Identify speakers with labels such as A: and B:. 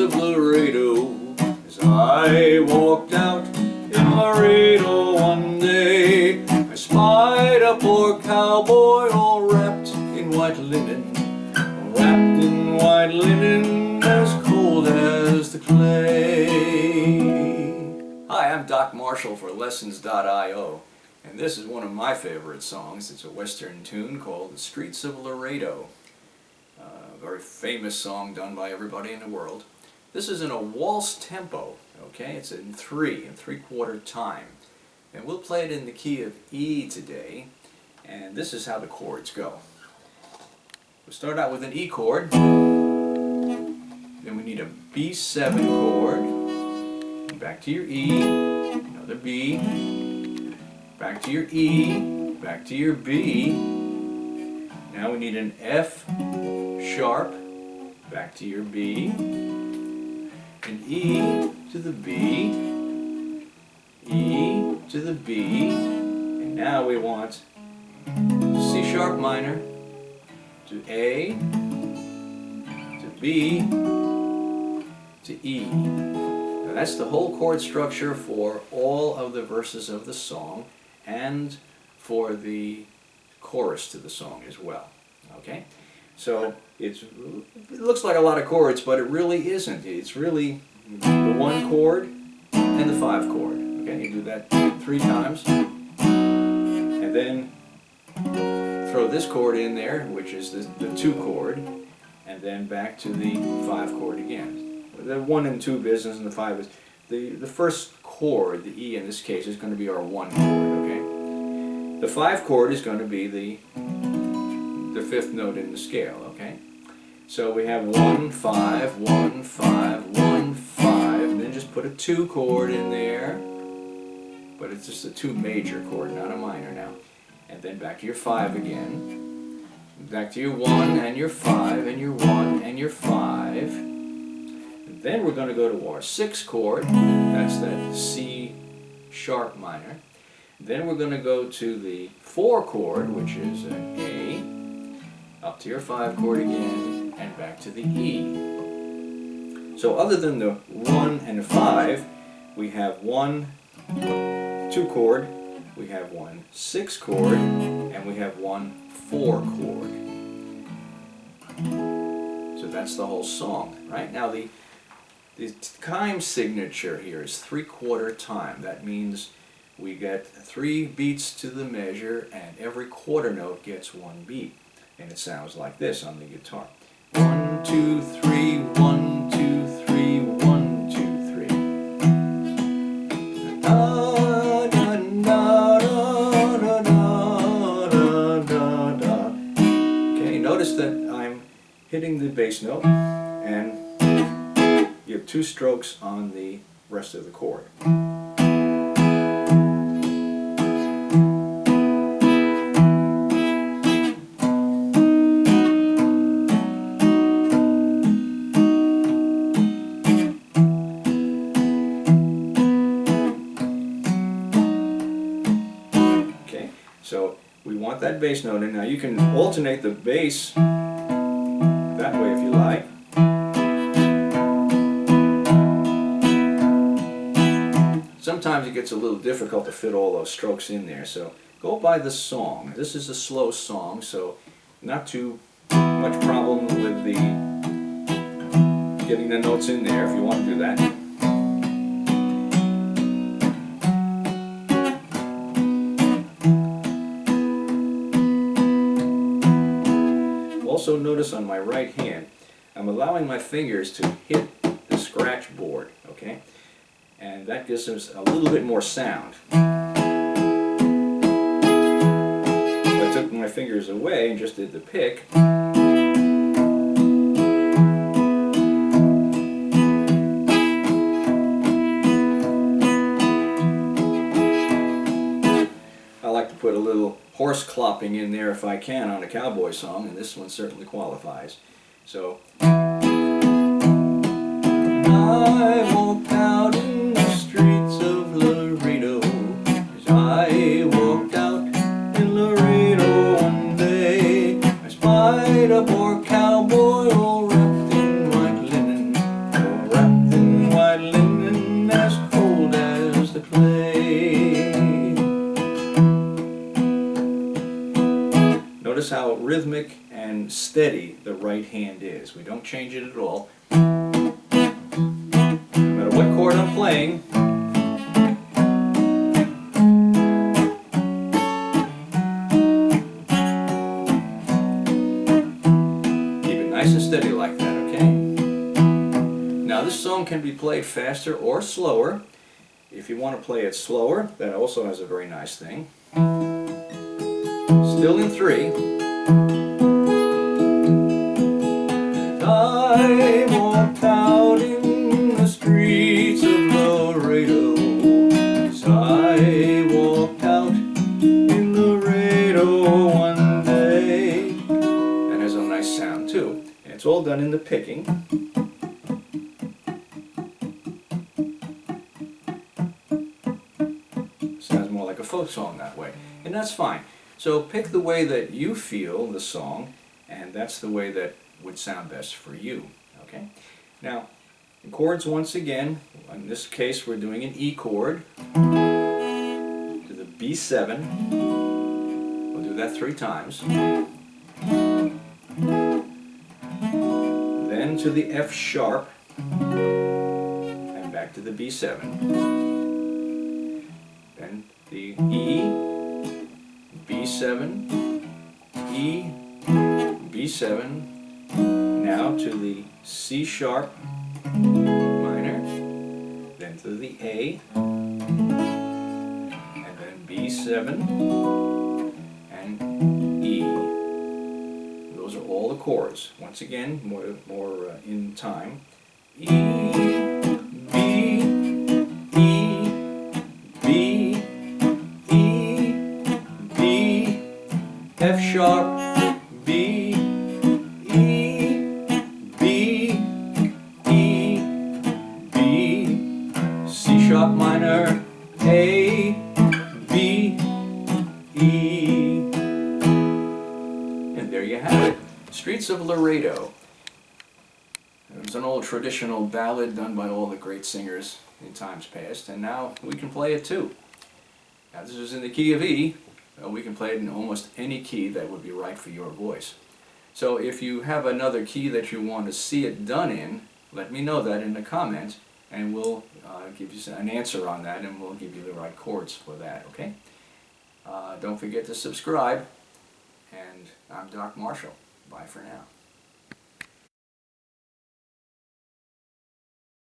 A: of Laredo, as I walked out in Laredo one day, I spied a poor cowboy all wrapped in white linen, as cold as the clay. Hi, I'm Doc Marshall for Lessons.io, and this is one of my favorite songs. It's a Western tune called Streets of Laredo. A very famous song done by everybody in the world. This is in a waltz tempo, okay? It's in 3/4 time. And we'll play it in the key of E today, and this is how the chords go. We'll start out with an E chord, then we need a B7 chord, back to your E, another B, back to your E, back to your B. Now we need an F sharp, back to your B, an E to the B, E to the B, and now we want C sharp minor to A, to B, to E. Now that's the whole chord structure for all of the verses of the song and for the chorus to the song as well. Okay? So it looks like a lot of chords, but it really isn't. It's really the 1 chord and the 5 chord. Okay, you do that 3 times, and then throw this chord in there, which is the 2 chord, and then back to the 5 chord again. The 1 and 2 business, and the 5 is the first chord. The E in this case is going to be our 1 chord. Okay, the 5 chord is going to be the 5th note in the scale. Okay, so we have 1 5 1 5 1 5, and then just put a 2 chord in there, but it's just a 2 major chord, not a minor now. And then back to your 5 again, back to your 1 and your 5 and your 1 and your 5. And then we're going to go to our 6 chord, that's that C sharp minor. Then we're going to go to the 4 chord, which is an A, up to your 5 chord again, and back to the E. So other than the 1 and the 5, we have 1 2 chord, we have 1 6 chord, and we have 1 4 chord. So that's the whole song. Right now the time signature here is 3/4 time. That means we get 3 beats to the measure, and every quarter note gets 1 beat. And it sounds like this on the guitar. 1 2 3 1 2 3 1 2 3. Okay, notice that I'm hitting the bass note and give 2 strokes on the rest of the chord. So we want that bass note in. Now you can alternate the bass that way if you like. Sometimes it gets a little difficult to fit all those strokes in there, so go by the song. This is a slow song, so not too much problem with the getting the notes in there if you want to do that. Also notice on my right hand, I'm allowing my fingers to hit the scratch board, okay? And that gives us a little bit more sound. If I took my fingers away and just did the pick, I like to put a little horse clopping in there if I can on a cowboy song, and this one certainly qualifies. So I walked out in the streets of Laredo, as I walked out in Laredo one day, I spied a poor cowboy all wrapped in white linen, all notice how rhythmic and steady the right hand is. We don't change it at all. No matter what chord I'm playing, keep it nice and steady like that, okay? Now this song can be played faster or slower. If you want to play it slower, that also has a very nice thing. Still in 3. I walked out in the streets of Laredo. As I walked out in Laredo one day. That has a nice sound too. And it's all done in the picking. Sounds more like a folk song that way. And that's fine. So pick the way that you feel the song, and that's the way that would sound best for you. Okay? Now, the chords once again, in this case we're doing an E chord to the B7. We'll do that 3 times. Then to the F sharp, and back to the B7. Then the E, B7, E, B7, now to the C sharp minor, then to the A, and then B7, and E. Those are all the chords. Once again, more in time. E, B, E, B, E, B, F sharp, B, E, B, E, B, C sharp minor, A, B, E. And there you have it. Streets of Laredo. It was an old traditional ballad done by all the great singers in times past, and now we can play it too. Now this is in the key of E. We can play it in almost any key that would be right for your voice. So if you have another key that you want to see it done in, let me know that in the comments, and we'll give you an answer on that, and we'll give you the right chords for that, okay? Don't forget to subscribe, and I'm Doc Marshall. Bye for now.